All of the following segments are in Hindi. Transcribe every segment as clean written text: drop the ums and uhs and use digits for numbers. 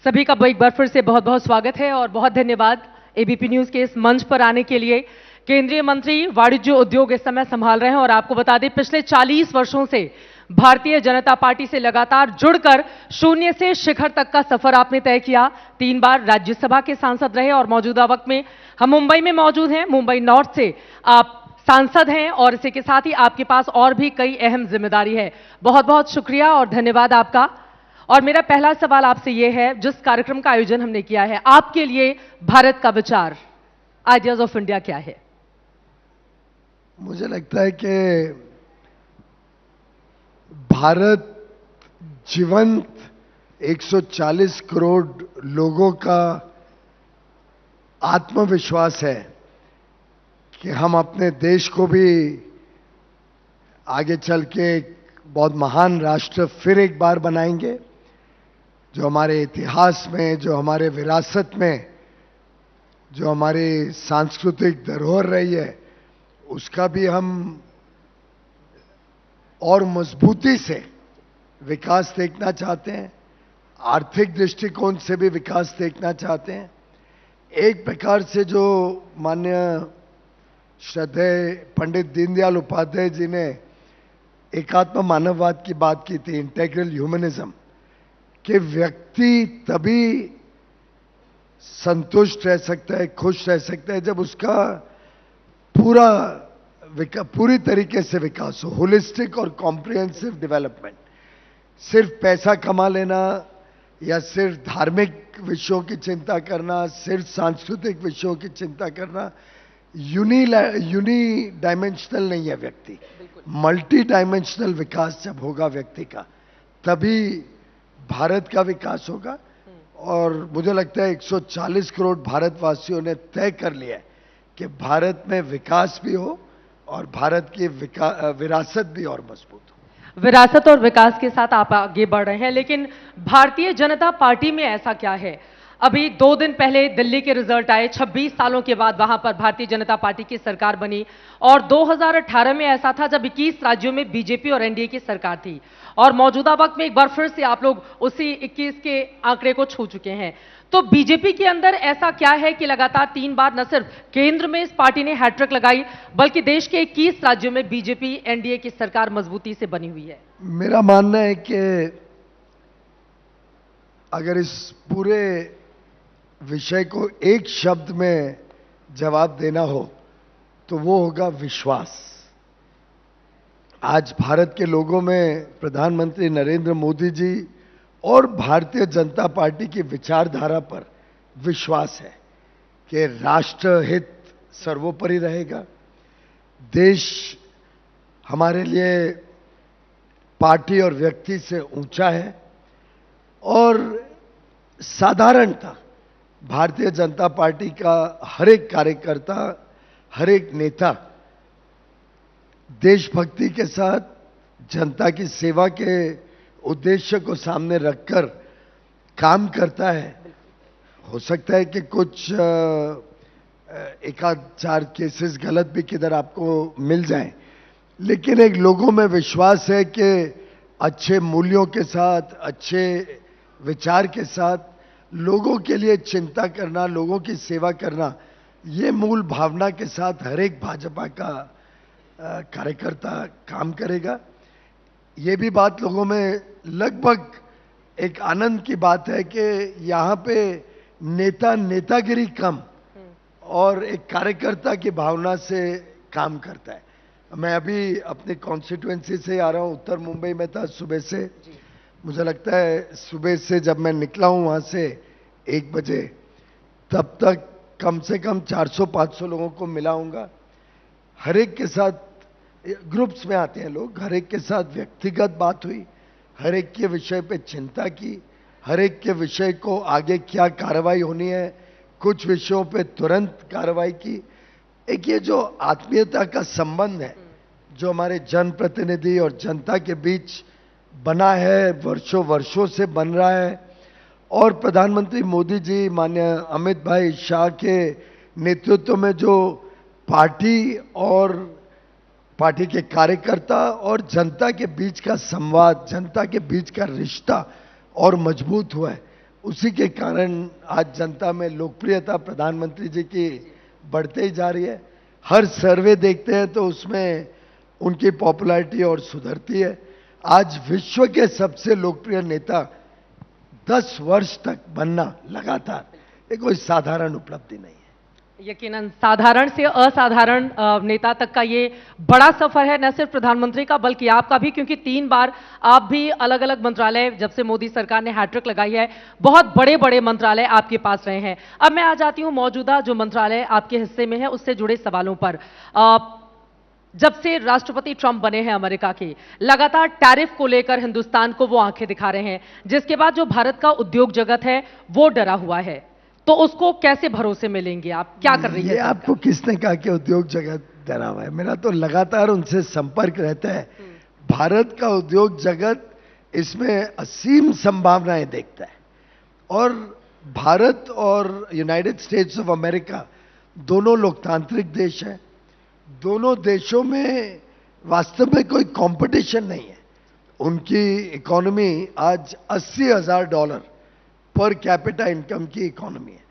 सभी का एक बार फिर से बहुत बहुत स्वागत है और बहुत धन्यवाद एबीपी न्यूज के इस मंच पर आने के लिए। केंद्रीय मंत्री वाणिज्य उद्योग इस समय संभाल रहे हैं और आपको बता दें पिछले 40 वर्षों से भारतीय जनता पार्टी से लगातार जुड़कर शून्य से शिखर तक का सफर आपने तय किया। 3 बार राज्यसभा के सांसद रहे और मौजूदा वक्त में हम मुंबई में मौजूद हैं। मुंबई नॉर्थ से आप सांसद हैं और इसी के साथ ही आपके पास और भी कई अहम जिम्मेदारी है। बहुत बहुत शुक्रिया और धन्यवाद आपका। और मेरा पहला सवाल आपसे यह है, जिस कार्यक्रम का आयोजन हमने किया है, आपके लिए भारत का विचार, आइडियाज ऑफ इंडिया क्या है? मुझे लगता है कि भारत जीवंत 140 करोड़ लोगों का आत्मविश्वास है कि हम अपने देश को भी आगे चल के एक बहुत महान राष्ट्र फिर एक बार बनाएंगे, जो हमारे इतिहास में, जो हमारे विरासत में, जो हमारी सांस्कृतिक धरोहर रही है, उसका भी हम और मजबूती से विकास देखना चाहते हैं। आर्थिक दृष्टिकोण से भी विकास देखना चाहते हैं। एक प्रकार से जो माननीय श्रद्धेय पंडित दीनदयाल उपाध्याय जी ने एकात्म मानववाद की बात की थी, इंटेग्रल ह्यूमनिज्म, कि व्यक्ति तभी संतुष्ट रह सकता है, खुश रह सकता है, जब उसका पूरी तरीके से विकास हो, होलिस्टिक और कॉम्प्रिहेंसिव डेवलपमेंट। सिर्फ पैसा कमा लेना या सिर्फ धार्मिक विषयों की चिंता करना, सिर्फ सांस्कृतिक विषयों की चिंता करना यूनी डायमेंशनल नहीं है। व्यक्ति मल्टी डायमेंशनल विकास जब होगा व्यक्ति का, तभी भारत का विकास होगा। और मुझे लगता है 140 करोड़ भारतवासियों ने तय कर लिया है कि भारत में विकास भी हो और भारत की विरासत भी और मजबूत हो। विरासत और विकास के साथ आप आगे बढ़ रहे हैं, लेकिन भारतीय जनता पार्टी में ऐसा क्या है? अभी 2 दिन पहले दिल्ली के रिजल्ट आए, 26 सालों के बाद वहां पर भारतीय जनता पार्टी की सरकार बनी और 2018 में ऐसा था जब 21 राज्यों में बीजेपी और एनडीए की सरकार थी और मौजूदा वक्त में एक बार फिर से आप लोग उसी 21 के आंकड़े को छू चुके हैं। तो बीजेपी के अंदर ऐसा क्या है कि लगातार 3 बार न सिर्फ केंद्र में इस पार्टी ने हैट्रिक लगाई, बल्कि देश के 21 राज्यों में बीजेपी एनडीए की सरकार मजबूती से बनी हुई है? मेरा मानना है कि अगर इस पूरे विषय को एक शब्द में जवाब देना हो तो वो होगा विश्वास। आज भारत के लोगों में प्रधानमंत्री नरेंद्र मोदी जी और भारतीय जनता पार्टी की विचारधारा पर विश्वास है कि राष्ट्र हित सर्वोपरि रहेगा। देश हमारे लिए पार्टी और व्यक्ति से ऊंचा है और साधारणतः भारतीय जनता पार्टी का हर एक कार्यकर्ता, हर एक नेता देशभक्ति के साथ जनता की सेवा के उद्देश्य को सामने रखकर काम करता है। हो सकता है कि कुछ एक आध 4 केसेस गलत भी किधर आपको मिल जाएं, लेकिन एक लोगों में विश्वास है कि अच्छे मूल्यों के साथ, अच्छे विचार के साथ लोगों के लिए चिंता करना, लोगों की सेवा करना, ये मूल भावना के साथ हर एक भाजपा का कार्यकर्ता काम करेगा। ये भी बात लोगों में लगभग एक आनंद की बात है कि यहाँ पे नेतागिरी कम और एक कार्यकर्ता की भावना से काम करता है। मैं अभी अपनी कॉन्स्टिट्यूएंसी से आ रहा हूँ, उत्तर मुंबई में था सुबह से। मुझे लगता है सुबह से जब मैं निकला हूं वहां से 1 बजे, तब तक कम से कम 400-500 लोगों को मिला हूंगा। हर एक के साथ, ग्रुप्स में आते हैं लोग, हर एक के साथ व्यक्तिगत बात हुई, हर एक के विषय पे चिंता की, हर एक के विषय को आगे क्या कार्रवाई होनी है, कुछ विषयों पे तुरंत कार्रवाई की। एक ये जो आत्मीयता का संबंध है जो हमारे जनप्रतिनिधि और जनता के बीच बना है, वर्षों से बन रहा है, और प्रधानमंत्री मोदी जी, माननीय अमित भाई शाह के नेतृत्व में जो पार्टी और पार्टी के कार्यकर्ता और जनता के बीच का संवाद, जनता के बीच का रिश्ता और मजबूत हुआ है, उसी के कारण आज जनता में लोकप्रियता प्रधानमंत्री जी की बढ़ते ही जा रही है। हर सर्वे देखते हैं तो उसमें उनकी पॉपुलैरिटी और सुधरती है। आज विश्व के सबसे लोकप्रिय नेता 10 वर्ष तक बनना लगातार ये कोई साधारण उपलब्धि नहीं है। यकीनन साधारण से असाधारण नेता तक का ये बड़ा सफर है, न सिर्फ प्रधानमंत्री का बल्कि आपका भी, क्योंकि 3 बार आप भी अलग अलग मंत्रालय, जब से मोदी सरकार ने हैट्रिक लगाई है, बहुत बड़े बड़े मंत्रालय आपके पास रहे हैं। अब मैं आ जाती हूं मौजूदा जो मंत्रालय आपके हिस्से में है उससे जुड़े सवालों पर। जब से राष्ट्रपति ट्रंप बने हैं अमेरिका के, लगातार टैरिफ को लेकर हिंदुस्तान को वो आंखें दिखा रहे हैं, जिसके बाद जो भारत का उद्योग जगत है वो डरा हुआ है। तो उसको कैसे भरोसे में लेंगे आप, क्या कर रही है? ये आपको किसने कहा कि उद्योग जगत डरा हुआ है? मेरा तो लगातार उनसे संपर्क रहता है। भारत का उद्योग जगत इसमें असीम संभावनाएं देखता है और भारत और यूनाइटेड स्टेट्स ऑफ अमेरिका दोनों लोकतांत्रिक देश हैं। दोनों देशों में वास्तव में कोई कंपटीशन नहीं है। उनकी इकोनॉमी आज $80,000 पर कैपिटा इनकम की इकोनॉमी है।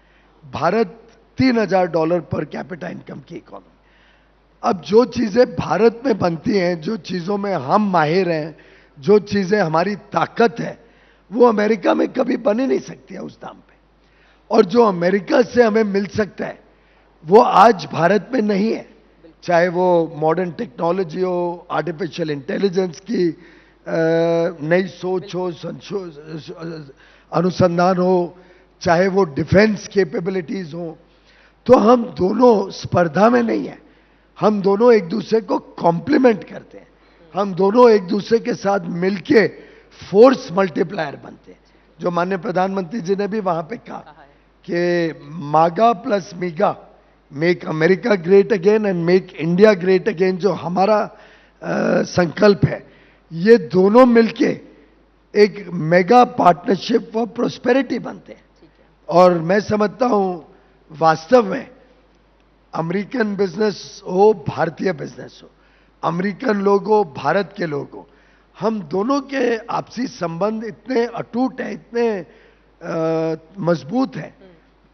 भारत $3,000 पर कैपिटा इनकम की इकोनॉमी। अब जो चीजें भारत में बनती हैं, जो चीजों में हम माहिर हैं, जो चीजें हमारी ताकत है, वो अमेरिका में कभी बन ही नहीं सकती है उस दाम पे। और जो अमेरिका से हमें मिल सकता है वो आज भारत में नहीं है, चाहे वो मॉडर्न टेक्नोलॉजी हो, आर्टिफिशियल इंटेलिजेंस की नई सोच हो, अनुसंधान हो, चाहे वो डिफेंस कैपेबिलिटीज हो। तो हम दोनों स्पर्धा में नहीं है, हम दोनों एक दूसरे को कॉम्प्लीमेंट करते हैं। हम दोनों एक दूसरे के साथ मिलके फोर्स मल्टीप्लायर बनते हैं। जो माननीय प्रधानमंत्री जी ने भी वहां पे कहा कि मागा plus मीगा, make America great again and make India great again, जो हमारा संकल्प है, ये दोनों मिलके एक मेगा पार्टनरशिप फॉर प्रोस्पेरिटी बनते हैं। और मैं समझता हूं वास्तव में अमेरिकन बिजनेस हो, भारतीय बिजनेस हो, अमेरिकन लोग हो, भारत के लोग हो, हम दोनों के आपसी संबंध इतने अटूट हैं, इतने मजबूत हैं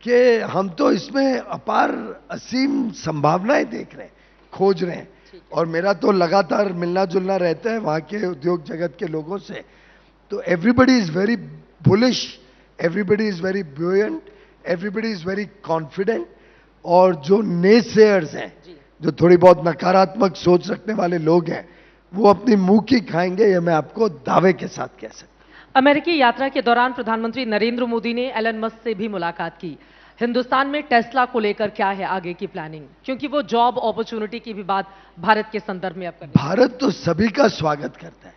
कि हम तो इसमें अपार असीम संभावनाएं देख रहे हैं, खोज रहे हैं। और मेरा तो लगातार मिलना जुलना रहता है वहां के उद्योग जगत के लोगों से। तो everybody is very bullish, everybody is very buoyant, everybody is very confident. और जो नेसेयर्स हैं, जो थोड़ी बहुत नकारात्मक सोच रखने वाले लोग हैं, वो अपनी मुंह की खाएंगे, ये मैं आपको दावे के साथ कह सकता हूं। अमेरिकी यात्रा के दौरान प्रधानमंत्री नरेंद्र मोदी ने एलन मस्क से भी मुलाकात की। हिंदुस्तान में टेस्ला को लेकर क्या है आगे की प्लानिंग, क्योंकि वो जॉब अपॉर्चुनिटी की भी बात भारत के संदर्भ में आप करें। भारत तो सभी का स्वागत करता है।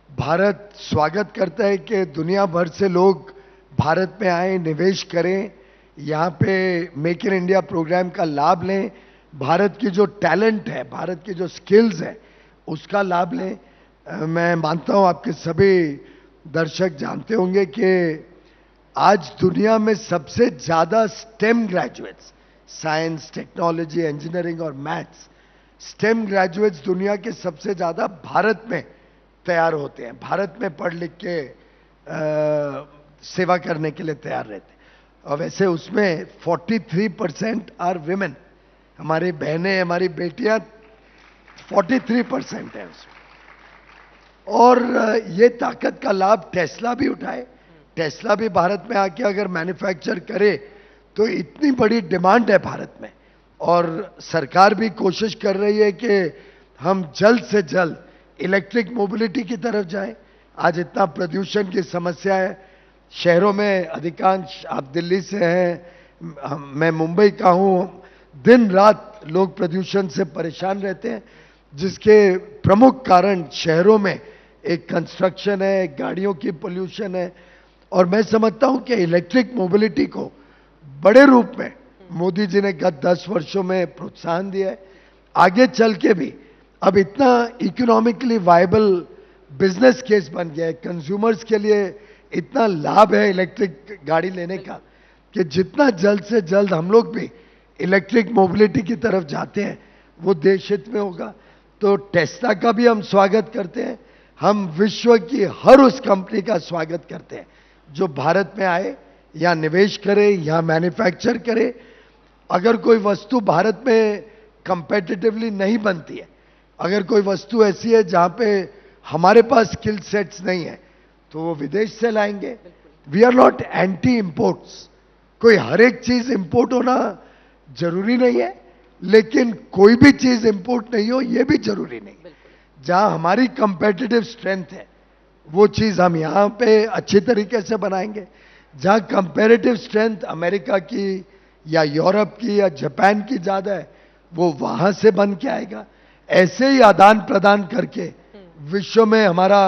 भारत स्वागत करता है कि दुनिया भर से लोग भारत में आए, निवेश करें, यहाँ पे मेक इन इंडिया प्रोग्राम का लाभ लें, भारत की जो टैलेंट है, भारत की जो स्किल्स है, उसका लाभ लें। मैं मानता हूं आपके सभी दर्शक जानते होंगे कि आज दुनिया में सबसे ज्यादा stem graduates, science, technology, engineering और मैथ्स, स्टेम ग्रेजुएट्स दुनिया के सबसे ज्यादा भारत में तैयार होते हैं। भारत में पढ़ लिख के सेवा करने के लिए तैयार रहते हैं। और वैसे उसमें 43% आर विमेन, हमारी बहनें, हमारी बेटियां 43% है उसमें। और ये ताकत का लाभ टेस्ला भी उठाए। टेस्ला भी भारत में आके अगर मैन्युफैक्चर करे तो इतनी बड़ी डिमांड है भारत में। और सरकार भी कोशिश कर रही है कि हम जल्द से जल्द इलेक्ट्रिक मोबिलिटी की तरफ जाएं। आज इतना प्रदूषण की समस्या है शहरों में, अधिकांश, आप दिल्ली से हैं, मैं मुंबई का हूं, दिन रात लोग प्रदूषण से परेशान रहते हैं, जिसके प्रमुख कारण शहरों में एक कंस्ट्रक्शन है, गाड़ियों की पोल्यूशन है। और मैं समझता हूं कि इलेक्ट्रिक मोबिलिटी को बड़े रूप में मोदी जी ने गत 10 वर्षों में प्रोत्साहन दिया है। आगे चल के भी अब इतना इकोनॉमिकली वायबल बिजनेस केस बन गया है, कंज्यूमर्स के लिए इतना लाभ है इलेक्ट्रिक गाड़ी लेने का, कि जितना जल्द से जल्द हम लोग भी इलेक्ट्रिक मोबिलिटी की तरफ जाते हैं वो देश हित में होगा। तो टेस्ला का भी हम स्वागत करते हैं। हम विश्व की हर उस कंपनी का स्वागत करते हैं जो भारत में आए, यहाँ निवेश करे, यहाँ मैन्युफैक्चर करे। अगर कोई वस्तु भारत में कंपेटिटिवली नहीं बनती है, अगर कोई वस्तु ऐसी है जहां पे हमारे पास स्किल सेट्स नहीं है, तो वो विदेश से लाएंगे। We are not anti imports. कोई हर एक चीज इंपोर्ट होना जरूरी नहीं है, लेकिन कोई भी चीज इंपोर्ट नहीं हो ये भी जरूरी नहीं। जहां हमारी कंपेटिटिव स्ट्रेंथ है वो चीज हम यहां पे अच्छी तरीके से बनाएंगे। जहां कंपेरेटिव स्ट्रेंथ अमेरिका की या यूरोप की या जापान की ज्यादा है, वो वहां से बन के आएगा। ऐसे ही आदान प्रदान करके विश्व में हमारा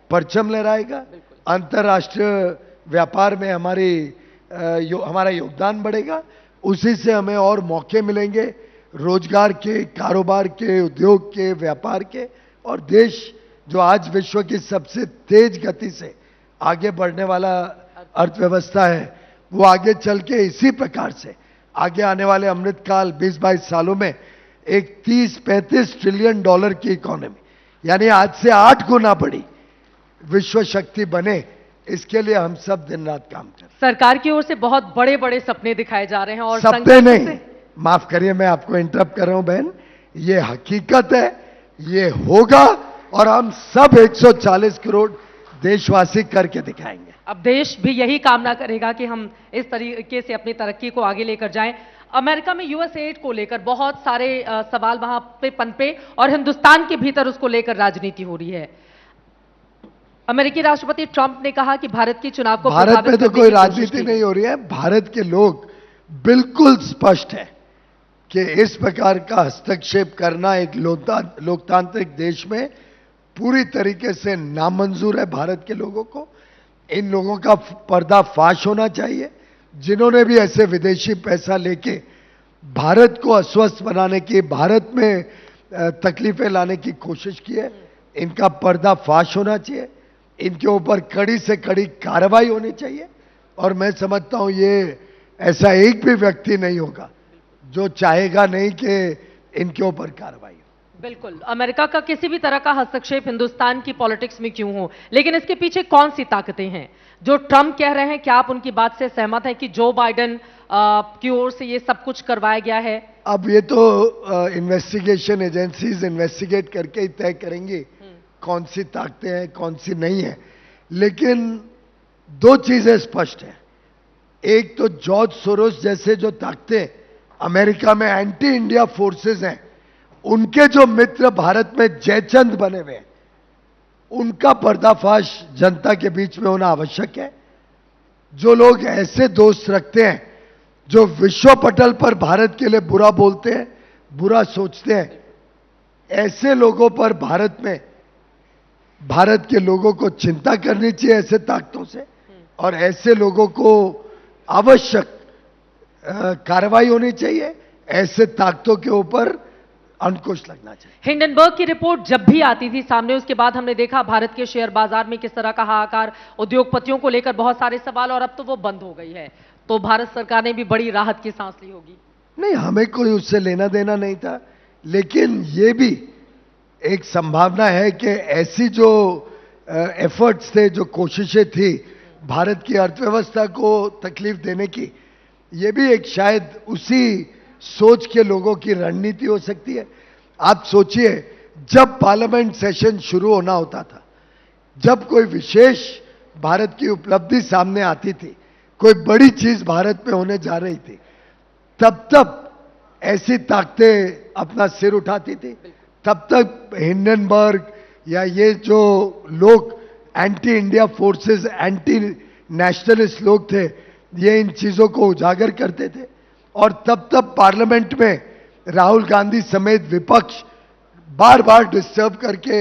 परचम लहराएगा, अंतर्राष्ट्रीय व्यापार में हमारा योगदान बढ़ेगा। उसी से हमें और मौके मिलेंगे रोजगार के, कारोबार के, उद्योग के, व्यापार के। और देश जो आज विश्व की सबसे तेज गति से आगे बढ़ने वाला अर्थव्यवस्था है, वो आगे चल के इसी प्रकार से आगे आने वाले अमृतकाल 20-22 सालों में एक 30-35 ट्रिलियन डॉलर की इकोनॉमी, यानी आज से 8 गुना बड़ी विश्व शक्ति बने, इसके लिए हम सब दिन रात काम करें। सरकार की ओर से बहुत बड़े बड़े सपने दिखाए जा रहे हैं और सपने नहीं, माफ करिए मैं आपको इंटरप्ट कर रहा हूं बहन, ये हकीकत है, ये होगा और हम सब 140 करोड़ देशवासी करके दिखाएंगे। अब देश भी यही कामना करेगा कि हम इस तरीके से अपनी तरक्की को आगे लेकर जाएं। अमेरिका में यूएस एड को लेकर बहुत सारे सवाल वहां पे पनपे और हिंदुस्तान के भीतर उसको लेकर राजनीति हो रही है। अमेरिकी राष्ट्रपति ट्रंप ने कहा कि भारत की चुनाव को भारत में तो कोई राजनीति नहीं हो रही है। भारत के लोग बिल्कुल स्पष्ट है कि इस प्रकार का हस्तक्षेप करना एक लोकतांत्रिक देश में पूरी तरीके से नामंजूर है। भारत के लोगों को इन लोगों का पर्दाफाश होना चाहिए। जिन्होंने भी ऐसे विदेशी पैसा लेके भारत को अस्वस्थ बनाने की, भारत में तकलीफें लाने की कोशिश की है, इनका पर्दाफाश होना चाहिए। इनके ऊपर कड़ी से कड़ी कार्रवाई होनी चाहिए। और मैं समझता हूं ये ऐसा एक भी व्यक्ति नहीं होगा जो चाहेगा नहीं कि इनके ऊपर कार्रवाई हो। बिल्कुल, अमेरिका का किसी भी तरह का हस्तक्षेप हिंदुस्तान की पॉलिटिक्स में क्यों हो, लेकिन इसके पीछे कौन सी ताकतें हैं? जो ट्रंप कह रहे हैं, क्या आप उनकी बात से सहमत हैं कि जो बाइडेन की ओर से ये सब कुछ करवाया गया है? अब ये तो इन्वेस्टिगेशन एजेंसीज इन्वेस्टिगेट करके ही तय करेंगी कौन सी ताकतें हैं, कौन सी नहीं है। लेकिन दो चीजें स्पष्ट हैं। एक तो जॉर्ज सोरोस जैसे जो ताकतें अमेरिका में एंटी इंडिया फोर्सेस हैं, उनके जो मित्र भारत में जयचंद बने हुए हैं, उनका पर्दाफाश जनता के बीच में होना आवश्यक है। जो लोग ऐसे दोस्त रखते हैं जो विश्व पटल पर भारत के लिए बुरा बोलते हैं, बुरा सोचते हैं, ऐसे लोगों पर भारत में भारत के लोगों को चिंता करनी चाहिए ऐसे ताकतों से, और ऐसे लोगों को आवश्यक कार्रवाई होनी चाहिए। ऐसे ताकतों के ऊपर अंकुश लगना चाहिए। हिंडनबर्ग की रिपोर्ट जब भी आती थी सामने, उसके बाद हमने देखा भारत के शेयर बाजार में किस तरह का हाहाकार, उद्योगपतियों को लेकर बहुत सारे सवाल, और अब तो वो बंद हो गई है। तो भारत सरकार ने भी बड़ी राहत की सांस ली होगी। नहीं, हमें कोई उससे लेना देना नहीं था, लेकिन ये भी एक संभावना है कि ऐसी जो एफर्ट्स थे, जो कोशिशें थी भारत की अर्थव्यवस्था को तकलीफ देने की, ये भी एक शायद उसी सोच के लोगों की रणनीति हो सकती है। आप सोचिए, जब पार्लियामेंट सेशन शुरू होना होता था, जब कोई विशेष भारत की उपलब्धि सामने आती थी, कोई बड़ी चीज भारत में होने जा रही थी, तब ऐसी ताकतें अपना सिर उठाती थी। तब तक हिंडनबर्ग या ये जो लोग anti India forces, anti nationalist लोग थे, ये इन चीजों को उजागर करते थे। और तब पार्लियामेंट में राहुल गांधी समेत विपक्ष बार बार डिस्टर्ब करके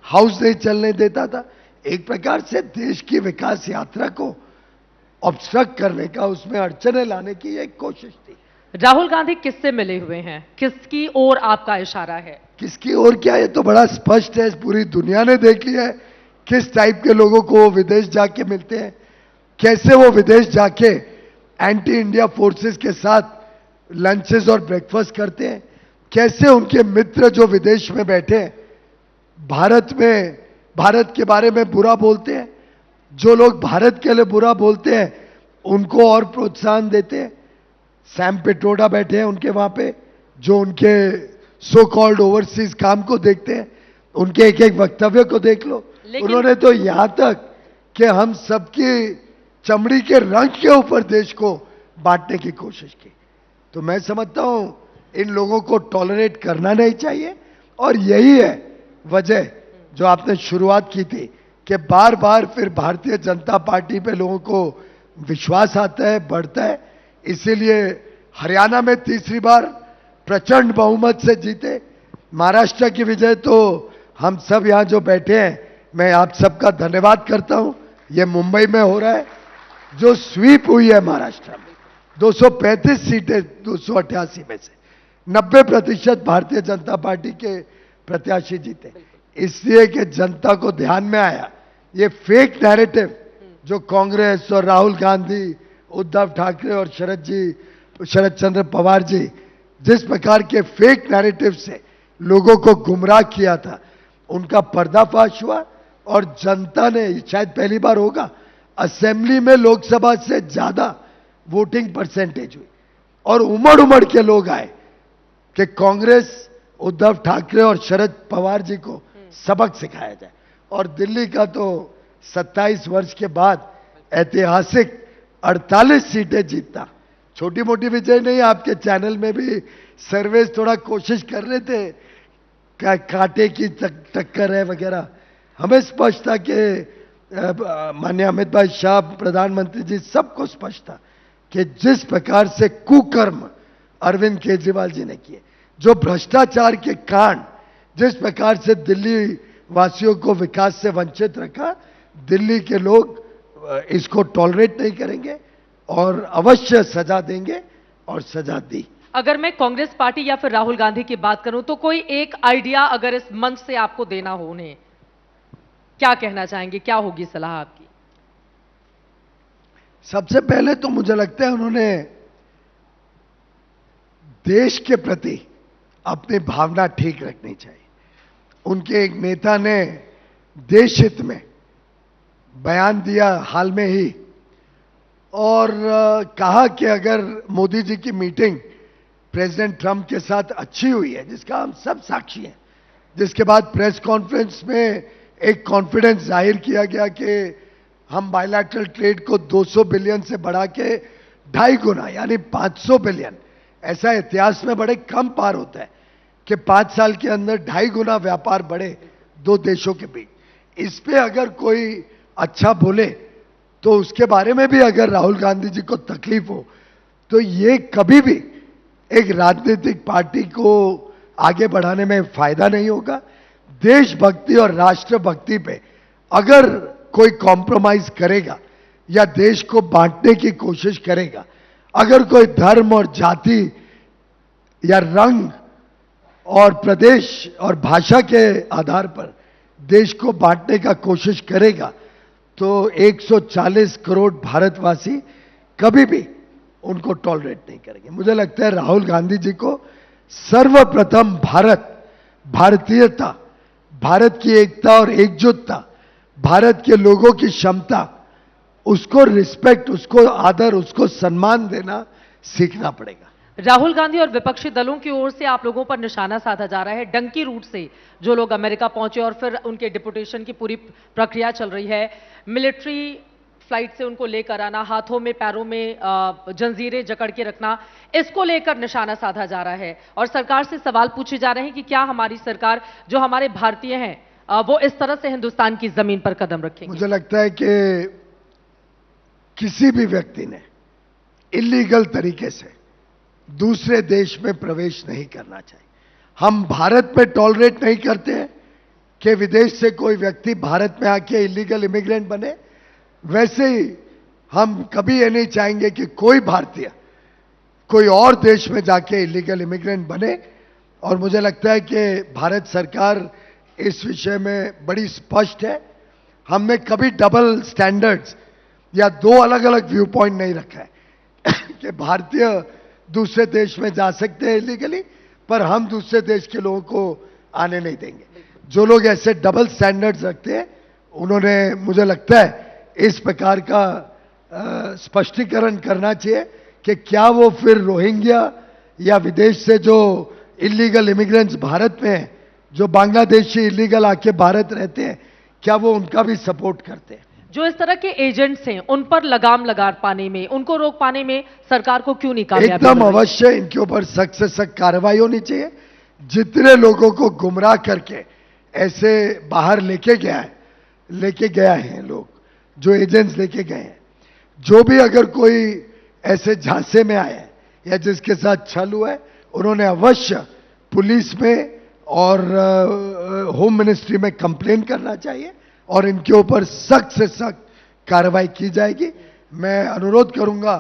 हाउस नहीं चलने देता था। एक प्रकार से देश की विकास यात्रा को ऑब्स्ट्रक्ट करने का, उसमें अड़चने लाने की एक कोशिश थी। राहुल गांधी किससे मिले हुए हैं? किसकी ओर आपका इशारा है? किसकी ओर क्या, ये तो बड़ा स्पष्ट है, पूरी दुनिया ने देख लिया है किस टाइप के लोगों को वो विदेश जाके मिलते हैं, कैसे वो विदेश जाके एंटी इंडिया फोर्सेस के साथ लंचेस और ब्रेकफास्ट करते हैं, कैसे उनके मित्र जो विदेश में बैठे हैं भारत के बारे में बुरा बोलते हैं। जो लोग भारत के लिए बुरा बोलते हैं उनको और प्रोत्साहन देते हैं। सैम पिट्रोडा बैठे हैं उनके वहां पे, जो उनके सो कॉल्ड ओवरसीज काम को देखते हैं। उनके एक एक वक्तव्य को देख लो। उन्होंने तो यहां तक कि हम सबकी चमड़ी के रंग के ऊपर देश को बांटने की कोशिश की। तो मैं समझता हूं इन लोगों को टॉलरेट करना नहीं चाहिए। और यही है वजह जो आपने शुरुआत की थी कि बार बार फिर भारतीय जनता पार्टी पे लोगों को विश्वास आता है, बढ़ता है। इसीलिए हरियाणा में तीसरी बार प्रचंड बहुमत से जीते। महाराष्ट्र की विजय तो हम सब यहां जो बैठे हैं, मैं आप सबका धन्यवाद करता हूं। यह मुंबई में हो रहा है, जो स्वीप हुई है महाराष्ट्र में 235 सीटें 288 में से 90% भारतीय जनता पार्टी के प्रत्याशी जीते। इसलिए कि जनता को ध्यान में आया ये फेक नैरेटिव जो कांग्रेस और राहुल गांधी, उद्धव ठाकरे और शरद चंद्र पवार जी जिस प्रकार के फेक नैरेटिव से लोगों को गुमराह किया था, उनका पर्दाफाश हुआ। और जनता ने, शायद पहली बार होगा, असेंबली में लोकसभा से ज्यादा वोटिंग परसेंटेज हुई और उमड़ उमड़ के लोग आए कि कांग्रेस, उद्धव ठाकरे और शरद पवार जी को सबक सिखाया जाए। और दिल्ली का तो 27 वर्ष के बाद ऐतिहासिक 48 सीटें जीतता छोटी मोटी विजय नहीं। आपके चैनल में भी सर्वेस थोड़ा कोशिश कर रहे थे, कांटे की टक्कर है वगैरह। हमें स्पष्ट था कि माननीय अमित भाई शाह प्रधानमंत्री जी सबको स्पष्ट था कि जिस प्रकार से कुकर्म अरविंद केजरीवाल जी ने किए, जो भ्रष्टाचार के कांड, जिस प्रकार से दिल्ली वासियों को विकास से वंचित रखा, दिल्ली के लोग इसको टॉलरेट नहीं करेंगे और अवश्य सजा देंगे और सजा दी। अगर मैं कांग्रेस पार्टी या फिर राहुल गांधी की बात करूं तो कोई एक आइडिया अगर इस मंच से आपको देना हो, उन्हें क्या कहना चाहेंगे, क्या होगी सलाह आपकी? सबसे पहले तो मुझे लगता है उन्होंने देश के प्रति अपनी भावना ठीक रखनी चाहिए। उनके एक नेता ने देश हित में बयान दिया हाल में ही और कहा कि अगर मोदी जी की मीटिंग प्रेसिडेंट ट्रंप के साथ अच्छी हुई है, जिसका हम सब साक्षी हैं, जिसके बाद प्रेस कॉन्फ्रेंस में एक कॉन्फिडेंस जाहिर किया गया कि हम बायलैटरल ट्रेड को 200 बिलियन से बढ़ा के 2.5 गुना यानी 500 बिलियन, ऐसा इतिहास में बड़े कम पार होता है कि 5 साल के अंदर 2.5 गुना व्यापार बढ़े दो देशों के बीच। इस पे अगर कोई अच्छा बोले तो उसके बारे में भी अगर राहुल गांधी जी को तकलीफ हो तो ये कभी भी एक राजनीतिक पार्टी को आगे बढ़ाने में फायदा नहीं होगा। देशभक्ति और राष्ट्रभक्ति पे अगर कोई कॉम्प्रोमाइज करेगा या देश को बांटने की कोशिश करेगा, अगर कोई धर्म और जाति या रंग और प्रदेश और भाषा के आधार पर देश को बांटने का कोशिश करेगा, तो 140 करोड़ भारतवासी कभी भी उनको टॉलरेट नहीं करेंगे। मुझे लगता है राहुल गांधी जी को सर्वप्रथम भारत, भारतीयता, भारत की एकता और एकजुटता, भारत के लोगों की क्षमता, उसको रिस्पेक्ट, उसको आदर, उसको सम्मान देना सीखना पड़ेगा। राहुल गांधी और विपक्षी दलों की ओर से आप लोगों पर निशाना साधा जा रहा है। डंकी रूट से जो लोग अमेरिका पहुंचे और फिर उनके डिपोटेशन की पूरी प्रक्रिया चल रही है, मिलिट्री फ्लाइट से उनको लेकर आना, हाथों में पैरों में जंजीरें जकड़ के रखना, इसको लेकर निशाना साधा जा रहा है और सरकार से सवाल पूछे जा रहे हैं कि क्या हमारी सरकार, जो हमारे भारतीय हैं, वो इस तरह से हिंदुस्तान की जमीन पर कदम रखेंगे? मुझे लगता है कि किसी भी व्यक्ति ने इलीगल तरीके से दूसरे देश में प्रवेश नहीं करना चाहिए। हम भारत में टॉलरेट नहीं करते हैं कि विदेश से कोई व्यक्ति भारत में आके इलीगल इमिग्रेंट बने, वैसे ही हम कभी ये नहीं चाहेंगे कि कोई भारतीय कोई और देश में जाके इलीगल इमिग्रेंट बने। और मुझे लगता है कि भारत सरकार इस विषय में बड़ी स्पष्ट है। हमने कभी डबल स्टैंडर्ड्स या दो अलग अलग व्यू पॉइंट नहीं रखा है कि भारतीय दूसरे देश में जा सकते हैं इलीगली, पर हम दूसरे देश के लोगों को आने नहीं देंगे। जो लोग ऐसे डबल स्टैंडर्ड्स रखते हैं, उन्होंने, मुझे लगता है, इस प्रकार का स्पष्टीकरण करना चाहिए कि क्या वो फिर रोहिंग्या या विदेश से जो इलीगल इमिग्रेंट्स भारत में हैं, जो बांग्लादेशी इलीगल आके भारत रहते हैं, क्या वो उनका भी सपोर्ट करते हैं? जो इस तरह के एजेंट्स हैं उन पर लगाम लगा पाने में, उनको रोक पाने में सरकार को क्यों नहीं कामयाबी एकदम मिल रही? अवश्य इनके ऊपर सख्त से सख्त कार्रवाई होनी चाहिए। जितने लोगों को गुमराह करके ऐसे बाहर लेके गया है लोग, जो एजेंट्स लेके गए हैं, जो भी अगर कोई ऐसे झांसे में आया है या जिसके साथ छल हुआ है, उन्होंने अवश्य पुलिस में और होम मिनिस्ट्री में कंप्लेन करना चाहिए और इनके ऊपर सख्त से सख्त कार्रवाई की जाएगी। मैं अनुरोध करूंगा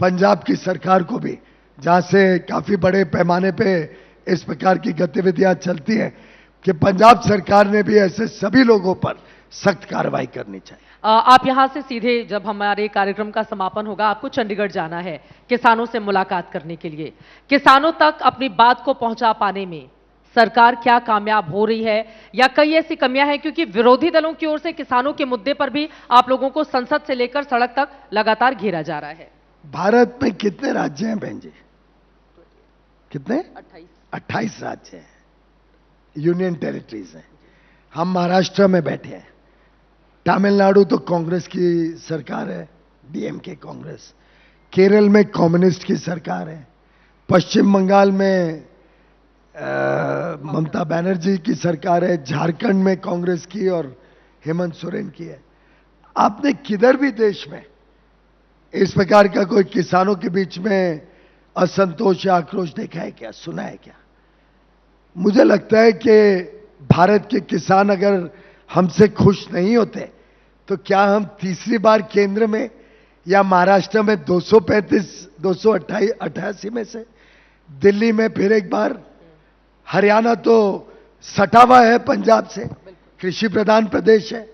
पंजाब की सरकार को भी, जहां से काफी बड़े पैमाने पे इस प्रकार की गतिविधियां चलती हैं, कि पंजाब सरकार ने भी ऐसे सभी लोगों पर सख्त कार्रवाई करनी चाहिए। आप यहां से सीधे, जब हमारे कार्यक्रम का समापन होगा, आपको चंडीगढ़ जाना है किसानों से मुलाकात करने के लिए। किसानों तक अपनी बात को पहुंचा पाने में सरकार क्या कामयाब हो रही है, या कई ऐसी कमियां हैं? क्योंकि विरोधी दलों की ओर से किसानों के मुद्दे पर भी आप लोगों को संसद से लेकर सड़क तक लगातार घेरा जा रहा है। भारत में कितने राज्य हैं बहन जी? कितने? 28 राज्य हैं, यूनियन टेरिटरीज हैं। हम महाराष्ट्र में बैठे हैं, तमिलनाडु तो कांग्रेस की सरकार है, डीएमके कांग्रेस। केरल में कम्युनिस्ट की सरकार है, पश्चिम बंगाल में ममता बनर्जी की सरकार है, झारखंड में कांग्रेस की और हेमंत सोरेन की है। आपने किधर भी देश में इस प्रकार का कोई किसानों के बीच में असंतोष या आक्रोश देखा है क्या, सुना है क्या? मुझे लगता है कि भारत के किसान अगर हमसे खुश नहीं होते तो क्या हम तीसरी बार केंद्र में या महाराष्ट्र में 288 में से, दिल्ली में फिर एक बार, हरियाणा तो सटा हुआ है पंजाब से, कृषि प्रधान प्रदेश है,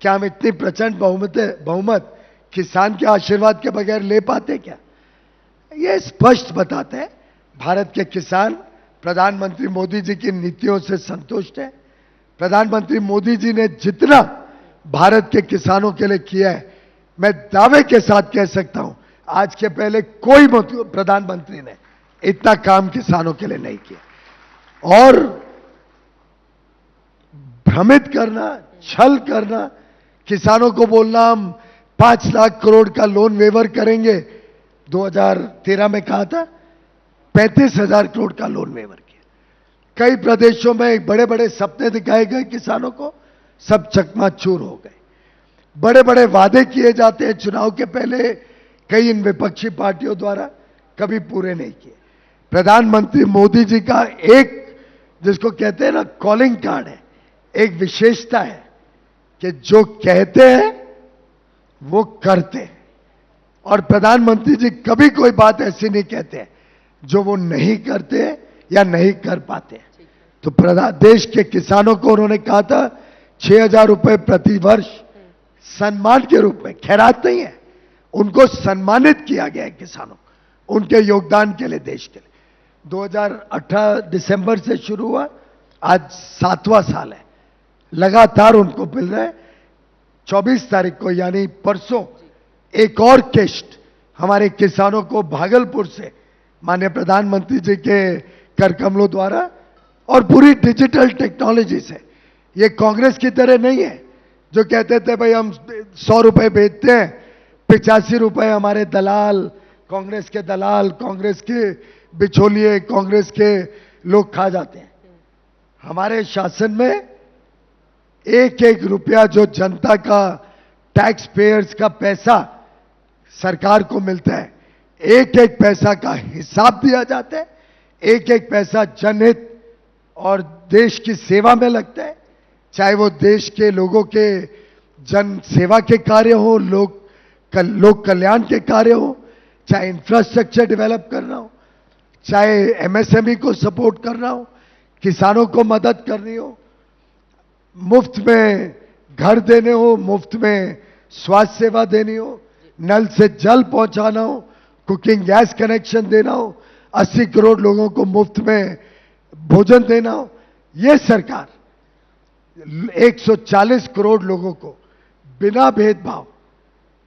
क्या हम इतनी प्रचंड बहुमत किसान के आशीर्वाद के बगैर ले पाते क्या? ये स्पष्ट बताते हैं भारत के किसान प्रधानमंत्री मोदी जी की नीतियों से संतुष्ट है। प्रधानमंत्री मोदी जी ने जितना भारत के किसानों के लिए किया है, मैं दावे के साथ कह सकता हूं आज के पहले कोई प्रधानमंत्री ने इतना काम किसानों के लिए नहीं किया। और भ्रमित करना, छल करना, किसानों को बोलना हम 5 लाख करोड़ का लोन वेवर करेंगे, 2013 में कहा था, 35,000 करोड़ का लोन वेवर किया। कई प्रदेशों में बड़े बड़े सपने दिखाए गए किसानों को, सब चकनाचूर हो गए। बड़े बड़े वादे किए जाते हैं चुनाव के पहले, कई इन विपक्षी पार्टियों द्वारा, कभी पूरे नहीं किए। प्रधानमंत्री मोदी जी का एक, जिसको कहते हैं ना, कॉलिंग कार्ड है, एक विशेषता है कि जो कहते हैं वो करते हैं। और प्रधानमंत्री जी कभी कोई बात ऐसी नहीं कहते हैं जो वो नहीं करते या नहीं कर पाते। तो देश के किसानों को उन्होंने कहा था 6,000 रुपए प्रति वर्ष सम्मान के रूप में, खैरात नहीं है, उनको सम्मानित किया गया है किसानों, उनके योगदान के लिए, देश के लिए। 2018 दिसंबर से शुरू हुआ, आज 7वां साल है, लगातार उनको मिल रहा है। 24 तारीख को यानी परसों एक और किश्त हमारे किसानों को भागलपुर से माननीय प्रधानमंत्री जी के कर कमलों द्वारा और पूरी डिजिटल टेक्नोलॉजी से, ये कांग्रेस की तरह नहीं है जो कहते थे भाई हम 100 रुपए बेचते हैं, 85 रुपए हमारे दलाल, कांग्रेस के दलाल, कांग्रेस के बिचौलिए, कांग्रेस के लोग खा जाते हैं। हमारे शासन में एक एक रुपया जो जनता का, टैक्स पेयर्स का पैसा सरकार को मिलता है, एक एक पैसा का हिसाब दिया जाता है, एक एक पैसा जनहित और देश की सेवा में लगता है, चाहे वो देश के लोगों के जन सेवा के कार्य हो, लोक कल्याण के कार्य हो, चाहे इंफ्रास्ट्रक्चर डेवलप करना हो, चाहे एमएसएमई को सपोर्ट करना हो, किसानों को मदद करनी हो, मुफ्त में घर देने हो, मुफ्त में स्वास्थ्य सेवा देनी हो, नल से जल पहुंचाना हो, कुकिंग गैस कनेक्शन देना हो, 80 करोड़ लोगों को मुफ्त में भोजन देना हो, यह सरकार 140 करोड़ लोगों को बिना भेदभाव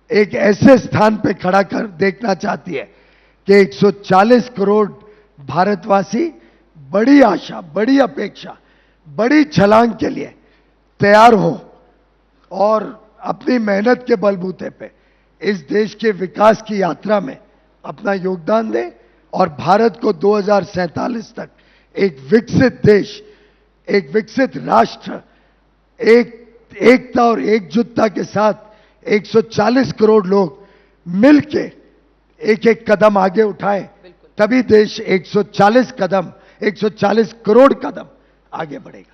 एक ऐसे स्थान पे खड़ा कर देखना चाहती है कि 140 करोड़ भारतवासी बड़ी आशा, बड़ी अपेक्षा, बड़ी छलांग के लिए तैयार हो और अपनी मेहनत के बलबूते पे इस देश के विकास की यात्रा में अपना योगदान दें और भारत को 2047 तक एक विकसित देश, एक विकसित राष्ट्र, एकता और एकजुटता के साथ 140 करोड़ लोग मिलके एक एक कदम आगे उठाएं, तभी देश 140 करोड़ कदम आगे बढ़ेगा।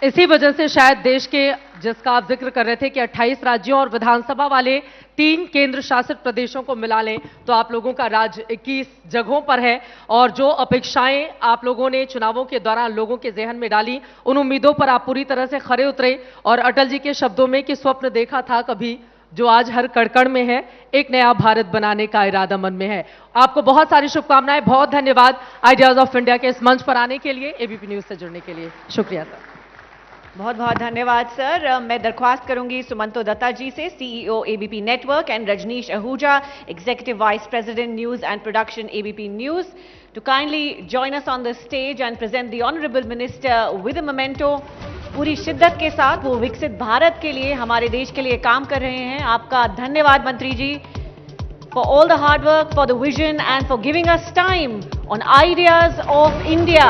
इसी वजह से शायद देश के, जिसका आप जिक्र कर रहे थे कि 28 राज्यों और विधानसभा वाले 3 केंद्र शासित प्रदेशों को मिला लें तो आप लोगों का राज्य 21 जगहों पर है। और जो अपेक्षाएं आप लोगों ने चुनावों के दौरान लोगों के जहन में डाली, उन उम्मीदों पर आप पूरी तरह से खरे उतरे और अटल जी के शब्दों में कि स्वप्न देखा था कभी जो आज हर कड़कड़ में है, एक नया भारत बनाने का इरादा मन में है। आपको बहुत सारी शुभकामनाएं, बहुत धन्यवाद आइडियाज ऑफ इंडिया के इस मंच पर आने के लिए, एबीपी न्यूज से जुड़ने के लिए। शुक्रिया सर। बहुत बहुत धन्यवाद सर। मैं दरख्वास्त करूंगी सुमंतो दत्ता जी से, CEO ABP network, and Rajnish Ahuja, executive vice president news and production ABP news, to kindly join us on the stage and present the honorable minister with a memento। पूरी शिद्दत के साथ वो विकसित भारत के लिए, हमारे देश के लिए काम कर रहे हैं। आपका धन्यवाद मंत्री जी, for all the hard work, for the vision and for giving us time on Ideas of India।